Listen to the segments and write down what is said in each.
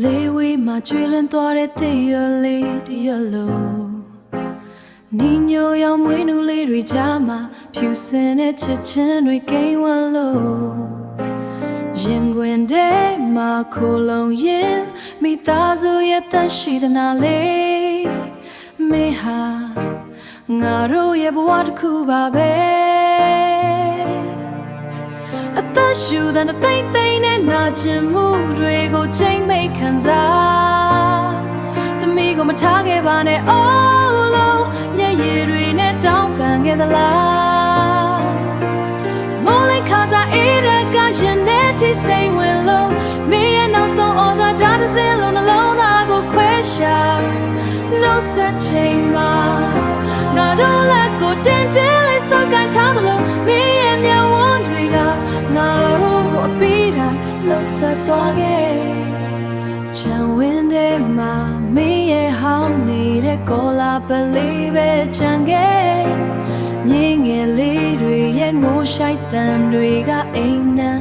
လေးဝေးမှာကျွေးလွန်သွားတဲ့သေရလေးတရလို့နီညိုရောင်မွေးနူလေးတွေကြားမှာဖြူစင်တဲ့ချစ်ချင်းတွေကိန်းဝန်းလို့ရင်ခွင်ထဲမှာခိုလုံရင်မိသားစုရဲ့တန်ရှိသနာလေးမေဟာငါတို့ရဲ့ဘဝတစ်ခုပါပဲအသက်ရှူတဲ့တိတ်တိတ်နဲ့နာကျင်မှုတွေကိုချိန်မိတ်ခံစားသမီးကိုမထားခဲ့ပါနဲ့အိုးလုံးမျက်ရည်တွေနဲ့တောင်းပန်ခဲ့သလားမိုးလေးခါစားအေးတဲ့ကရင်နဲ့ထိစိတ်ဝင်လို့မင်းရဲ့နောက်ဆုံးအော်သာဒါတစ်စင်းလုံးနှလုံးသားကိုခွဲရှာနှုတ်ဆက်ချိန်မှာငါတို့လက်ကိုတင်းတင်းလေးစောကန်ထားသလိုမင်းရဲ့မျက်ဝန်းတွေကငါတို့ကိုအပီးတိုင်းလှုပ်ဆက်သွားခဲ့ချမ်းဝင်းထဲမှာမင်းရဲ့ဟောင်းနေတဲ့ကောလာပလေးပဲချမ်းခဲ့ညင်ငယ်လေးတွေရဲ့ငိုရှိုက်တန်တွေကအိမ်နံ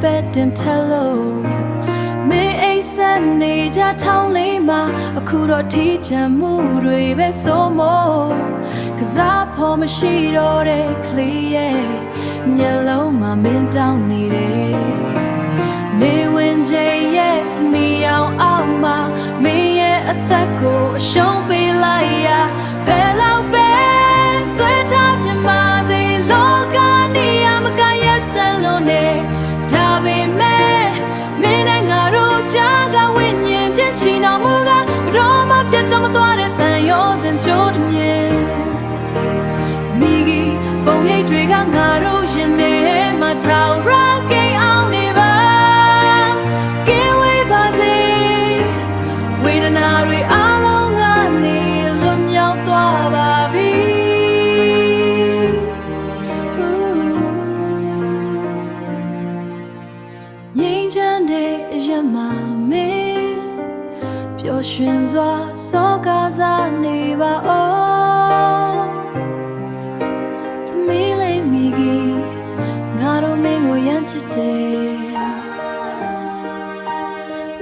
ပဲ့တင်ထလို့မင်းအိမ်ဆက်နေကြထောင်းလေးမှာအခုတော့ထီးချမ်းမှုတွေပဲဆိုမို့ကစားဖို့မရှိတော့တဲ့ကလေးရဲ့မျက်လုံးမှာမင်းတောင်းနေတယ်နေဝင်ချိန်ရဲ့နေအောင်အောက်မှာမင်းရဲ့အသက်ကိုအရှုံးပေးလိုက်ရဘယ်လောက်ပဲဆွဲထားချင်ပါစေလောကနေရမကရဲ့ဆက်လို့နေဒါပေမဲ့မင်းနဲ့ငါတို့ကြားကဝိညာဉ်ချင်းချီနှောင်မှုကဘရောမပြတ်တော့မသွားတဲ့တန်ရောစင်ချိုးတမြင်မိကြီးပုံရိပ်တွေကငါတို့ရင်ထဲမှာထောင်ရကိန်းအောင်နေပါကင်းဝေးပါစေဝေဒနာတွေအလုံးကနေလွတ်မြောက်သွားပါပြီငြိမ်းချမ်းတဲ့အရမမင်းပျော်ရွှင်စွာစောကားစားနေပါဦးသမီးလေးမိကြီးငါတို့မင်းကိုရမ်းချစ်တယ်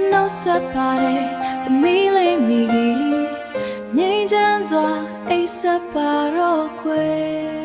နှုတ်ဆက်ပါတယ်သမီးလေးမိကြီးငြိမ်းချမ်းစွာအိပ်ဆက်ပါတော့ခွေ